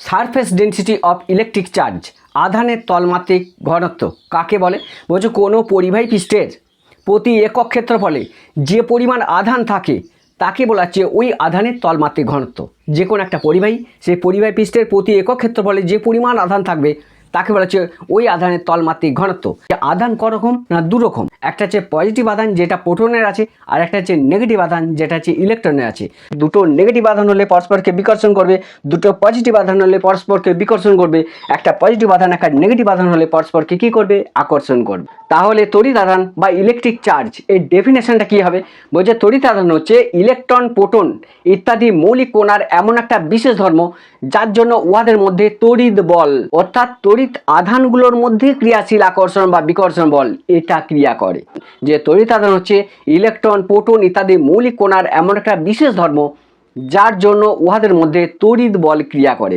Surface density of electric charge, আধানের তলমাত্রিক ঘনত্ব কাকে বলে? বলছে কোনো পরিবাহী পৃষ্ঠের প্রতি একক ক্ষেত্রফলে যে পরিমাণ আধান থাকে তাকে বলা হচ্ছে ওই আধানের তলমাত্রিক ঘনত্ব। যে কোনো একটা পরিবাহী, সেই পরিবাহী পৃষ্ঠের প্রতি একক ক্ষেত্রফলে যে পরিমাণ আধান থাকবে তাকে বলা হচ্ছে ওই আধানের তলমাত্রিক ঘনত্ব। আধান করকম না দুরকম, একটা হচ্ছে পজিটিভ আধান যেটা প্রোটনের আছে, আর একটা হচ্ছে নেগেটিভ আধান যেটা হচ্ছে ইলেকট্রনের আছে। দুটো নেগেটিভ আধান হলে পরস্পরকে বিকর্ষণ করবে, দুটো পজিটিভ আধান হলে পরস্পরকে বিকর্ষণ করবে, একটা পজিটিভ আধান একটা নেগেটিভ আধান হলে পরস্পরকে কী করবে? আকর্ষণ করবে। তাহলে তড়িৎ আধান বা ইলেকট্রিক চার্জ এর ডেফিনেশনটা কী হবে? বলছে তড়িৎ আধান হচ্ছে ইলেকট্রন, প্রোটন ইত্যাদি মৌলিক কণার এমন একটা বিশেষ ধর্ম যার জন্য উহাদের মধ্যে তড়িৎ বল অর্থাৎ তড়িৎ আধানগুলোর মধ্যে ক্রিয়াশীল আকর্ষণ বা বিকর্ষণ বল এটা ক্রিয়া করে। যে তড়িৎ আধান হচ্ছে ইলেকট্রন, প্রোটন ইত্যাদি মৌলিক কণার এমন একটা বিশেষ ধর্ম যার জন্য উহাদের মধ্যে তড়িৎ বল ক্রিয়া করে।